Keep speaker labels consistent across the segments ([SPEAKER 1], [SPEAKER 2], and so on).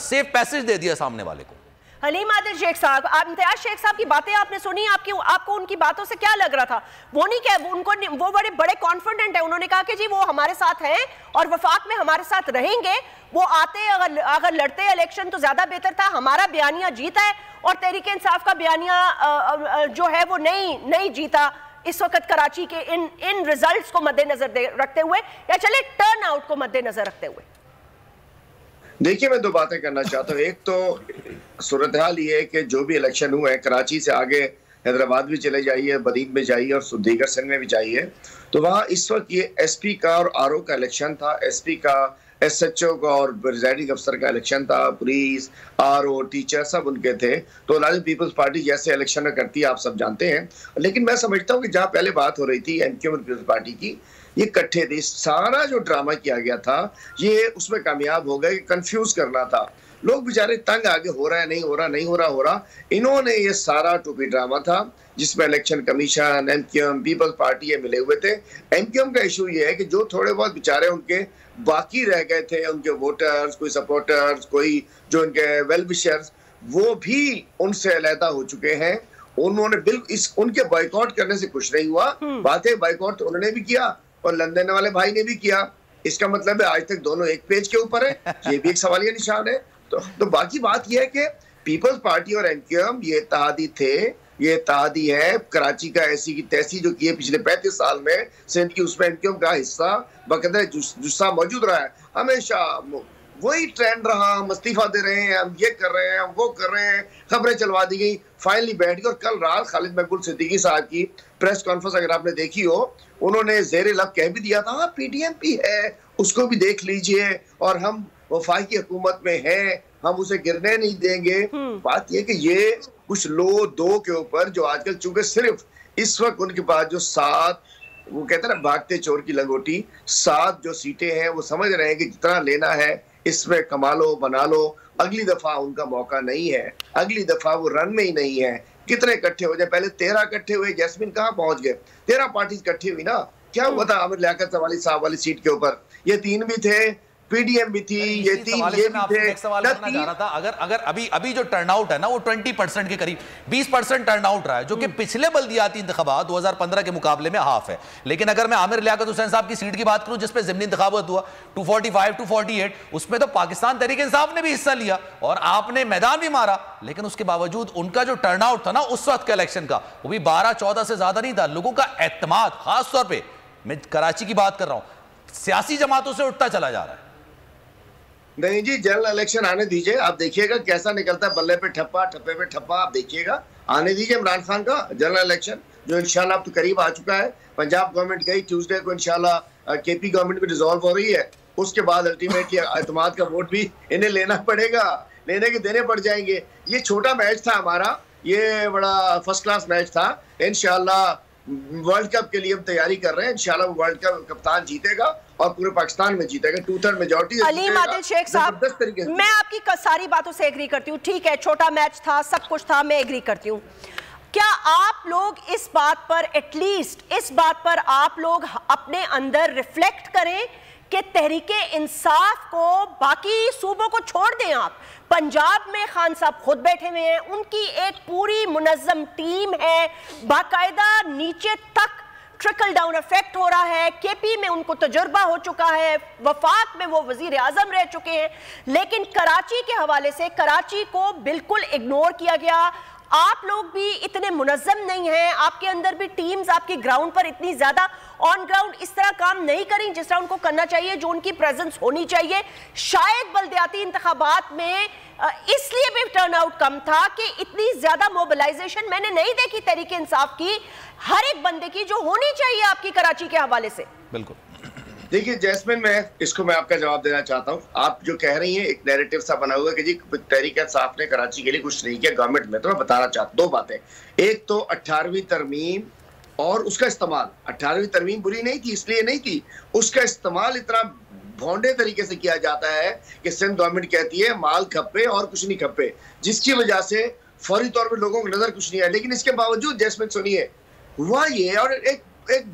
[SPEAKER 1] Safe passage दे दिया सामने वाले को।
[SPEAKER 2] हलीम आदिल शेख साहब, इम्तियाज शेख साहब की बातें आपने सुनी, आपको उनकी बातों से क्या लग रहा था? वो नहीं क्या, वो बड़े बड़े कॉन्फिडेंट है, उन्होंने कहा कि जी वो हमारे साथ हैं और वफाक में हमारे साथ रहेंगे, वो आते अगर लड़ते इलेक्शन तो ज्यादा बेहतर था, हमारा बयानिया जीता है और तहरीक इंसाफ का बयानिया जो है वो नहीं जीता इस वक्त कराची के इन रिजल्ट्स को मद्देनजर रखते हुए, या चले टर्न आउट को मद्देनजर रखते हुए।
[SPEAKER 3] देखिए, मैं दो बातें करना चाहता हूँ। एक तो सूरत हाल ये है कि जो भी इलेक्शन हुए हैं, कराची से आगे हैदराबाद भी चले जाइए, बरीद में जाइए और दीगर सिंध में भी जाइए, तो वहाँ इस वक्त ये एसपी का और आरओ का इलेक्शन था, एसपी का, एसएचओ का और प्रिजाइडिंग अफसर का इलेक्शन था, पुलिस, आरओ, टीचर सब उनके थे। तो लाजमी पीपल्स पार्टी जैसे इलेक्शन करती है आप सब जानते हैं। लेकिन मैं समझता हूँ कि जहाँ पहले बात हो रही थी एमक्यूएम पीपल्स पार्टी की, ये इकट्ठे थे, सारा जो ड्रामा किया गया था ये उसमें कामयाब हो गए, कंफ्यूज करना था। लोग बेचारे तंग आगे, हो रहा है नहीं हो रहा, नहीं हो रहा। इन्होंने ये सारा टोपी ड्रामा था जिसमें election commission, MQM, people's party ये मिले हुए थे। एमक्यूएम का इशू ये है कि जो थोड़े बहुत बेचारे उनके बाकी रह गए थे, उनके वोटर्स, कोई सपोर्टर्स, कोई जो उनके वेल विशर्स, वो भी उनसे अलहदा हो चुके हैं। उन्होंने बिल्कुल उनके बॉयकॉट करने से कुछ नहीं हुआ। बात है, बॉयकॉट तो उन्होंने भी किया और लंदन वाले भाई ने भी किया। इसका मतलब है आज तक दोनों एक पेज के ऊपर है, ये भी एक सवालिया निशान है। तो बाकी बात यह है कि पीपल्स पार्टी और एमक्यूएम ये इत्तेहादी थे, ये इत्तेहादी है। कराची का ऐसी की तैसी जो किए पिछले 35 साल में सिंध की, उसमें एमक्यूएम का हिस्सा बकदर जुस्सा मौजूद रहा है। हमेशा वही ट्रेंड रहा, हम इस्तीफा दे रहे हैं, हम ये कर रहे हैं, हम वो कर रहे हैं, खबरें चलवा दी गई, फाइनली बैठ गए। और कल रात खालिद मकबूल सिद्दीकी साहब की प्रेस कॉन्फ्रेंस अगर आपने देखी हो, उन्होंने ज़ेरे लब कह भी दिया था पीडीएमपी है, उसको भी देख लीजिए और हम वफाकी हुकूमत में हैं, हम उसे गिरने नहीं देंगे। बात यह कि ये कुछ लो दो के ऊपर जो आजकल चूंकि सिर्फ इस वक्त उनके पास जो 7, वो कहते हैं ना भागते चोर की लंगोटी, 7 जो सीटें हैं, वो समझ रहे हैं कि जितना लेना है इसमें कमा लो, बना लो। अगली दफा उनका मौका नहीं है, अगली दफा वो रन में ही नहीं है। कितने इकट्ठे हो जाए, पहले 13 इकट्ठे हुए, जैस्मिन कहाँ पहुंच गए? 13 पार्टी इकट्ठी हुई ना, क्या हुआ था आमिर लियाकत वाली साहब वाली सीट के ऊपर? ये 3 भी थे, पीडीएम भी थी, ये 3 ये भी थे।
[SPEAKER 1] एक सवाल करना चाह रहा था, अगर अभी जो टर्नआउट है ना वो 20% के करीब, 20% टर्नआउट रहा है, जो कि पिछले बल्दियाती इंतखाबात 2015 के मुकाबले में हाफ है। लेकिन अगर मैं आमिर लियाकत हुसैन साहब की सीट की बात करूं जिसपे ज़िमनी इंतखाबात हुआ 245 248, उसमें तो पाकिस्तान तहरीक इंसाफ ने भी हिस्सा लिया और आपने मैदान भी मारा, लेकिन उसके बावजूद उनका जो टर्नआउट था ना उस वक्त के इलेक्शन का, वो भी 12-14 से ज्यादा नहीं था। लोगों का एतमाद, खासतौर पर मैं कराची की बात कर रहा हूं, सियासी जमातों से उठता चला जा रहा है।
[SPEAKER 3] नहीं जी, जनरल इलेक्शन आने दीजिए, आप देखिएगा कैसा निकलता है। बल्ले पे ठप्पा, ठप्पे पे ठप्पा, आप देखिएगा। आने दीजिए इमरान खान का जनरल इलेक्शन, जो इंशाल्लाह अब तो करीब आ चुका है। पंजाब गवर्नमेंट गई ट्यूसडे को, इंशाल्लाह केपी गवर्नमेंट भी डिसॉल्व हो रही है। उसके बाद अल्टीमेटली एतमाद का वोट भी इन्हें लेना पड़ेगा, लेने के देने पड़ जाएंगे। ये छोटा मैच था हमारा, ये बड़ा फर्स्ट क्लास मैच था। इंशाल्लाह वर्ल्ड कप के लिए हम तैयारी कर रहे हैं, इंशाल्लाह वो वर्ल्ड कप कप्तान जीतेगा और पूरे पाकिस्तान में जीतेगा, 2/3 मेजॉरिटी।
[SPEAKER 2] हलीम आदिल शेख साहब, मैं आपकी सारी बातों से एग्री करती हूँ, ठीक है, छोटा मैच था, सब कुछ था, मैं एग्री करती हूँ। क्या आप लोग इस बात पर, एटलीस्ट इस बात पर आप लोग अपने अंदर रिफ्लेक्ट करें कि तहरीके इंसाफ को, बाकी सूबों को छोड़ दें, आप पंजाब में खान साहब खुद बैठे हुए हैं, उनकी एक पूरी मुनज़्ज़म टीम है, बाकायदा नीचे तक ट्रिकल डाउन इफेक्ट हो रहा है। केपी में उनको तजुर्बा हो चुका है, वफाक में वो वजीर आजम रह चुके हैं, लेकिन कराची के हवाले से कराची को बिल्कुल इग्नोर किया गया। आप लोग भी इतने मुनज़्ज़म नहीं हैं, आपके अंदर भी टीम्स आपकी ग्राउंड पर इतनी ज्यादा ऑन ग्राउंड इस तरह काम नहीं करें जिस तरह उनको करना चाहिए, जो उनकी प्रेजेंस होनी चाहिए। शायद बल्दियाती इंतखाबात में इसलिए भी टर्नआउट कम था कि इतनी ज्यादा मोबिलाइजेशन मैंने नहीं देखी तहरीक इंसाफ की, हर एक बंदे की, जो होनी चाहिए आपकी कराची के हवाले से।
[SPEAKER 1] बिल्कुल।
[SPEAKER 3] देखिए जैस्मिन, मैं आपका जवाब देना चाहता हूँ। आप जो कह रही हैं, एक नैरेटिव सा बना हुआ है कि जी तहरीक इंसाफ ने कराची के लिए कुछ नहीं किया गवर्नमेंट में। तो मैं बताना चाहता हूँ 2 बातें। एक तो 18वीं तरमीम और उसका इस्तेमाल, 18वीं तरमीम बुरी नहीं थी, इसलिए नहीं थी, उसका इस्तेमाल इतना भोंडे तरीके से किया जाता है कि सिंध गवर्नमेंट कहती है माल खप्पे और कुछ नहीं खप्पे, जिसकी वजह से फौरी तौर पर लोगों को नजर कुछ नहीं आया। लेकिन इसके बावजूद जैस्मिन सुनिए, हुआ ये, और एक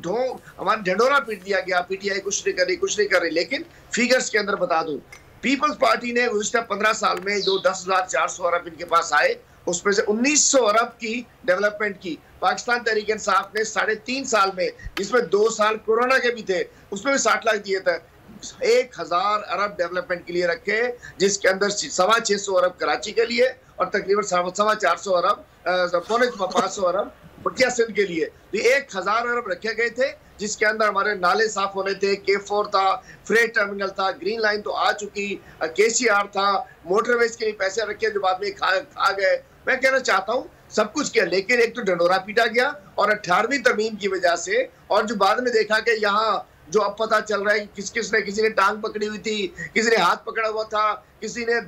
[SPEAKER 3] ढोंग हमारा ढंडोरा पीट दिया गया, पीटीआई कुछ नहीं कर रही, कुछ नहीं कर रही। लेकिन फिगर्स के अंदर बता दूं, पीपल्स पार्टी ने गुज़िश्ता 15 साल में जो 10,400 अरब इनके पास आए, उसमें से 1900 अरब की डेवलपमेंट की। पाकिस्तान तहरीक इंसाफ ने 3.5 साल में, जिसमें 2 साल कोरोना के भी थे, उसमें भी 60 लाख दिए थे, 1000 अरब डेवलपमेंट के लिए रखे, जिसके अंदर 625 अरब कराची के लिए और तकरीबन 450 अरब, पौने 500 अरब बकिया सिंध के लिए। तो 1000 अरब रखे गए थे, जिसके अंदर हमारे नाले साफ होने थे, K4 था, फ्रेट टर्मिनल था, ग्रीन लाइन तो आ चुकी, KCR था, मोटरवेज के लिए पैसे रखे जो बाद में खा गए। मैं कहना चाहता हूँ सब कुछ किया, लेकिन एक तो डंडोरा पीटा गया और 18वीं तरमीम की वजह से, और जो बाद में देखा कि यहाँ जो अब पता चल रहा है कि किसी ने टांग पकड़ी हुई थी, किसी ने हाथ पकड़ा हुआ था, किसी ने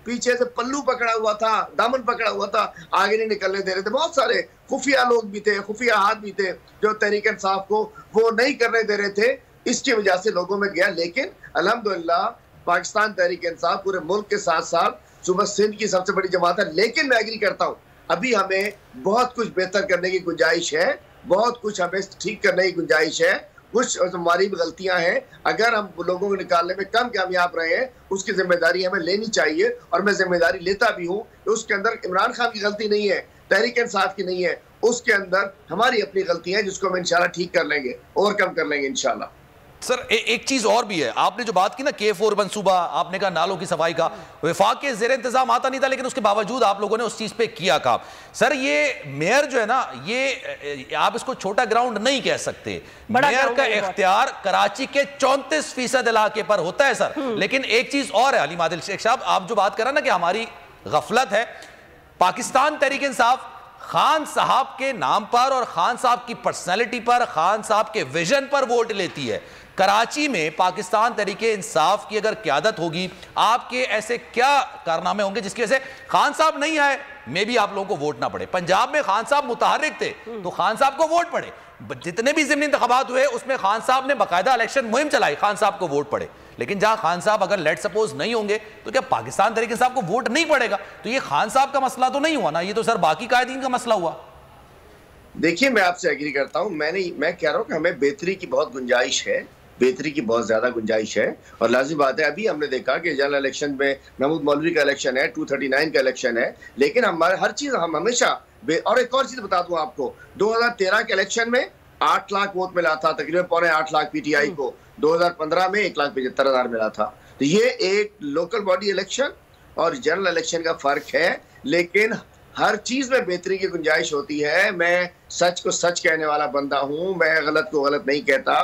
[SPEAKER 3] पीछे से पल्लू पकड़ा हुआ था, दामन पकड़ा हुआ था, आगे नहीं निकलने दे रहे थे। बहुत सारे खुफिया लोग भी थे, खुफिया हाथ भी थे जो तहरीक इंसाफ को वो नहीं करने दे रहे थे। इसकी वजह से लोगों में गया, लेकिन अल्हम्दुलिल्लाह पाकिस्तान तहरीक इंसाफ पूरे मुल्क के साथ साथ सुबह सिंध की सबसे बड़ी जमात है। लेकिन मैं एग्री करता हूँ, अभी हमें बहुत कुछ बेहतर करने की गुंजाइश है, बहुत कुछ हमें ठीक करने की गुंजाइश है, कुछ हमारी भी गलतियां हैं। अगर हम लोगों को निकालने में कम कामयाब रहे हैं, उसकी जिम्मेदारी हमें लेनी चाहिए, और मैं जिम्मेदारी लेता भी हूँ। उसके अंदर इमरान खान की गलती नहीं है, तहरीक इंसाफ की नहीं है, उसके अंदर हमारी अपनी गलती है, जिसको हम इंशाल्लाह ठीक कर लेंगे, ओवरकम कर लेंगे इंशाल्लाह।
[SPEAKER 1] सर एक चीज और भी है, आपने जो बात की ना K4 मंसूबा, आपने कहा नालों की सफाई का, वफाक के जेर इंतजाम आता नहीं था, लेकिन उसके बावजूद आप लोगों ने उस चीज पे किया काम। सर ये मेयर जो है ना, ये आप इसको छोटा ग्राउंड नहीं कह सकते, मेयर का इख्तियार कराची के 34% इलाके पर होता है सर। लेकिन एक चीज और है हलीम आदिल शेख साहब, आप जो बात कर रहे हैं ना कि हमारी गफलत है, पाकिस्तान तहरीक इंसाफ खान साहब के नाम पर और खान साहब की पर्सनैलिटी पर, खान साहब के विजन पर वोट लेती है। कराची में पाकिस्तान तहरीके इंसाफ की अगर क़यादत होगी, आपके ऐसे क्या कारनामे होंगे जिसकी वजह से खान साहब नहीं आए, मे भी आप लोगों को वोट ना पड़े? पंजाब में खान साहब मुतहर्रिक थे तो खान साहब को वोट पड़े, जितने भी ज़िमनी इंतखाबात हुए उसमें खान साहब ने बाकायदा इलेक्शन मुहिम चलाई, खान साहब को वोट पड़े। लेकिन जहां खान साहब अगर लेट सपोज नहीं होंगे तो क्या पाकिस्तान तहरीक इंसाफ को वोट नहीं पड़ेगा? तो ये खान साहब का मसला तो नहीं हुआ ना, ये तो सर बाकी कायदीन का मसला हुआ।
[SPEAKER 3] देखिए मैं आपसे एग्री करता हूं, मैं कह रहा हूं कि हमें बेहतरी की बहुत गुंजाइश है, बेहतरी की बहुत ज्यादा गुंजाइश है। और लाजिम बात है, अभी हमने देखा कि जनरल इलेक्शन में महमूद मौलवी का इलेक्शन है, 239 का इलेक्शन है, लेकिन हमारे हर चीज हम हमेशा। और एक और चीज बता दूं आपको, 2013 के इलेक्शन में 8 लाख वोट मिला था, तकरीबन 8.25 लाख PTI को। 2015 में 1,75,000 मिला था। तो ये एक लोकल बॉडी इलेक्शन और जनरल इलेक्शन का फर्क है, लेकिन हर चीज में बेहतरी की गुंजाइश होती है। मैं सच को सच कहने वाला बंदा हूं, मैं गलत को गलत नहीं कहता।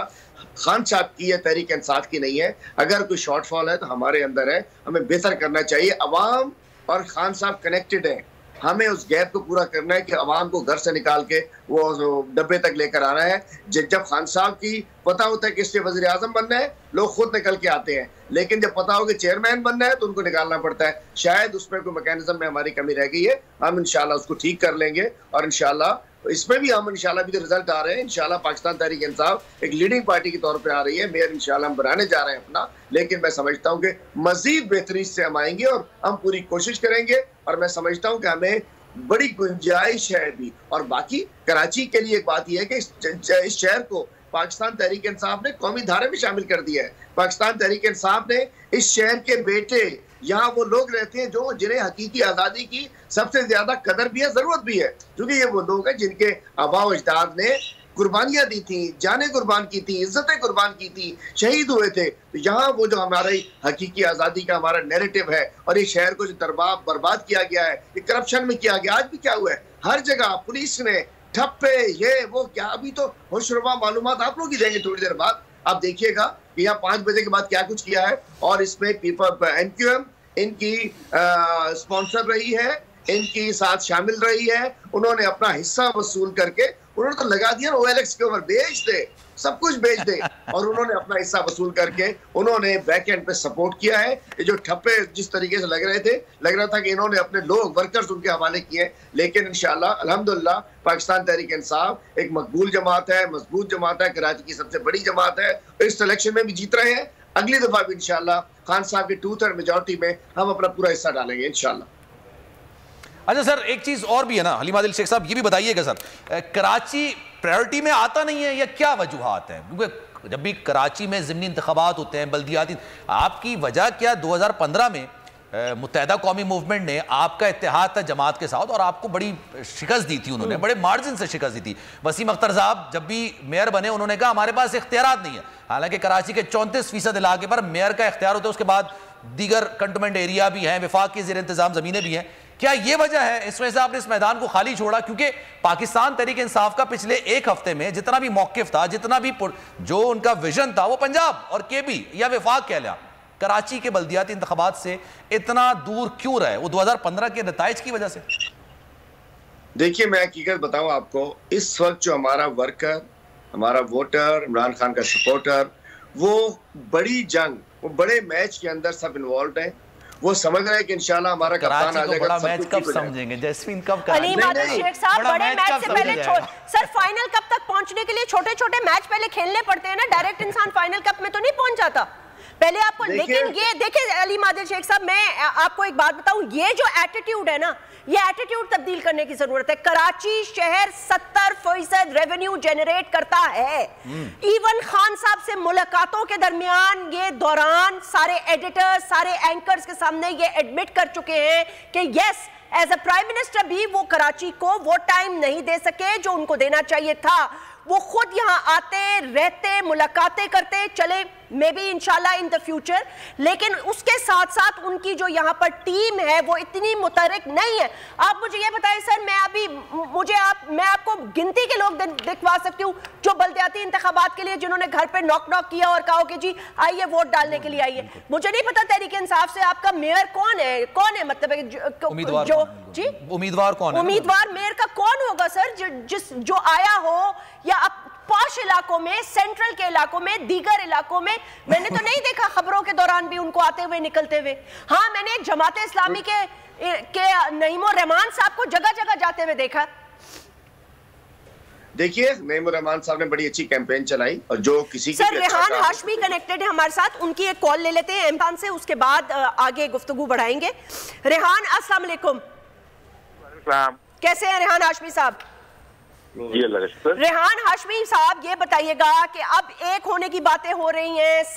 [SPEAKER 3] खान साहब की है, तहरीक इंसाफ की नहीं है। अगर कोई शॉर्टफॉल है तो हमारे अंदर है, हमें बेहतर करना चाहिए। अवाम और खान साहब कनेक्टेड हैं, हमें उस गैप को पूरा करना है कि अवाम को घर से निकाल के वो डब्बे तक लेकर आना है। जब खान साहब की पता होता है कि इससे वज़ीर आज़म बनना है, लोग खुद निकल के आते हैं, लेकिन जब पता हो कि चेयरमैन बनना है तो उनको निकालना पड़ता है। शायद उसमें कोई मैकेनिज्म में हमारी कमी रह गई है, हम इंशाल्लाह उसको ठीक कर लेंगे। और इंशाल्लाह इसमें भी हम इंशाल्लाह भी रिजल्ट आ रहे हैं। इंशाल्लाह पाकिस्तान तहरीक इंसाफ एक लीडिंग पार्टी के तौर पे आ रही है, मेयर इंशाल्लाह हम बनाने जा रहे हैं अपना। लेकिन मैं समझता हूँ कि मजीद बेहतरी से हम आएंगे और हम पूरी कोशिश करेंगे, और मैं समझता हूँ कि हमें बड़ी गुंजाइश है अभी। और बाकी कराची के लिए एक बात यह है कि इस शहर को पाकिस्तान तहरीक इंसाफ ने कौमी धारे में शामिल कर दिया है। पाकिस्तान तहरीक इंसाफ ने इस शहर के बेटे, यहाँ वो लोग रहते हैं जो जिन्हें हकीकी आज़ादी की सबसे ज्यादा कदर भी है, जरूरत भी है, क्योंकि ये वो लोग हैं जिनके आबा अजदाद ने कुर्बानियां दी थी, जानें कुर्बान की थी, इज्जतें कुर्बान की थी, शहीद हुए थे। तो यहाँ वो जो हमारी हकीकी आज़ादी का हमारा नैरेटिव है, और ये शहर को जो बर्बाद किया गया है, ये करप्शन में किया गया। आज भी क्या हुआ है, हर जगह पुलिस ने ठप्पे, ये वो क्या, अभी तो होशरुबा मालूमात आप लोग ही देंगे थोड़ी देर बाद। आप देखिएगा कि यहाँ 5 बजे के बाद क्या कुछ किया है, और इसमें NQM इनकी स्पॉन्सर रही है, इनकी साथ शामिल रही है। उन्होंने अपना हिस्सा वसूल करके उन्होंने तो लगा दिया OLX के ऊपर, बेच दे, सब कुछ बेच दे, और उन्होंने अपना हिस्सा वसूल करके उन्होंने बैक एंड पे सपोर्ट किया है। ये जो ठप्पे जिस तरीके से लग रहे थे, लग रहा था कि इन्होंने अपने लोग वर्कर्स उनके हवाले किए। लेकिन इंशाल्लाह अल्हम्दुलिल्लाह पाकिस्तान तहरीक इंसाफ एक मकबूल जमात है, मजबूत जमात है, कराची की सबसे बड़ी जमात है। इस इलेक्शन में भी जीत रहे हैं, अगली दफा भी इंशाल्लाह खान साहब की 2/3 मेजॉरिटी में हम अपना पूरा हिस्सा डालेंगे इंशाल्लाह।
[SPEAKER 1] अच्छा सर, एक चीज और भी है ना हलीम आदिल शेख साहब, ये भी बताइएगा सर, कराची प्रायोरिटी में आता नहीं है या क्या वजूहात है? क्योंकि जब भी कराची में ज़िमनी इंतखाबात होते हैं, बल्दियाती, आपकी वजह क्या 2015 में मुत्तहदा कौमी मूवमेंट ने आपका इत्तेहाद था जमात के साथ और आपको बड़ी शिकस्त दी थी, उन्होंने बड़े मार्जिन से शिकस्त दी थी। वसीम अख्तर साहब जब भी मेयर बने उन्होंने कहा हमारे पास इख्तियारात नहीं है, हालांकि कराची के 34% इलाके पर मेयर का इख्तियार होता है, उसके बाद दीगर कंटोनमेंट एरिया भी हैं, विफाक की ज़ेर इंतजाम ज़मीनें भी हैं। क्या ये वजह है इस वजह से आपने इस मैदान को खाली छोड़ा? क्योंकि पाकिस्तान तहरीक इंसाफ का पिछले एक हफ्ते में जितना भी मौक़िफ़ था, जितना भी जो उनका विजन था, वो पंजाब और केबी या विफाक कह लिया, कराची के बल्दियाती इंतखाबात से इतना दूर क्यों रहे? वो 2015 के नताइज की वजह से?
[SPEAKER 3] देखिए, मैं हकीकत बताऊं आपको, इस वक्त जो हमारा वर्कर, हमारा वोटर, इमरान खान का सपोर्टर, वो बड़ी जंग, वो बड़े मैच के अंदर सब इन्वॉल्व है। वो समझ रहे हैं कि इंशाल्लाह हमारा कप्तान आ जाएगा।
[SPEAKER 1] बड़ा मैच कब समझेंगे जैस्मीन, कब
[SPEAKER 2] अली मादिल शेख साहब, बड़े मैच से पहले सर फाइनल कप तक पहुंचने के लिए छोटे छोटे मैच पहले खेलने पड़ते हैं ना। डायरेक्ट इंसान फाइनल कप में तो नहीं पहुंच जाता पहले आपको। लेकिन ये देखिए अली मादिल शेख साहब, मैं आपको एक बात बताऊं, ये जो एटीट्यूड है ना, ये एटीट्यूड तब्दील करने की जरूरत है। कराची शहर 70% रेवेन्यू जनरेट करता है। इवन खान साहब से मुलाकातों के दरमियान ये दौरान सारे एडिटर्स, सारे एंकर्स के सामने ये एडमिट कर चुके हैं कि yes, as a prime minister भी वो कराची को वो टाइम नहीं दे सके जो उनको देना चाहिए था। वो खुद यहाँ आते रहते, मुलाकातें करते चले, मे बी इंशाल्लाह इन द फ्यूचर, लेकिन उसके साथ साथ उनकी जो यहाँ पर टीम है वो इतनी मुतहरिक नहीं है। आप मुझे ये बताएं सर, मैं आपको गिनती के लोग दिखवा सकती हूँ जो बल्दियाती इंतखाबात के लिए जिन्होंने घर पे नॉक किया और कहा कि जी आइए वोट डालने के लिए आइए। मुझे नहीं पता तहरीक इंसाफ से आपका मेयर कौन है मतलब
[SPEAKER 1] उम्मीदवार कौन है?
[SPEAKER 2] उम्मीदवार मेयर का कौन होगा सर, जो आया हो या अब पॉश इलाकों में, सेंट्रल के इलाकों में, दीगर इलाकों में मैंने तो नहीं देखा खबरों के दौरान भी उनको आते हुए निकलते हुए। हाँ, मैंने जमात इस्लामी के नईमुर रहमान साहब को जगह जगह जाते हुए देखा।
[SPEAKER 3] देखिए, नईमुर रहमान साहब ने बड़ी अच्छी कैंपेन चलाई और जो किसी की
[SPEAKER 2] सर रेहान हाशमी कनेक्टेड है हमारे साथ, उनकी एक कॉल ले लेते हैं इमरान से, उसके बाद आगे गुफ्तगू बढ़ाएंगे। रेहान अस्सलाम वालेकुम। कैसे हैं रेहान हाशमी साहब?
[SPEAKER 4] जी अल्लाह का शुक्र।
[SPEAKER 2] रेहान हाशमी साहब, ये बताइएगा कि अब एक होने की बातें हो रही हैं,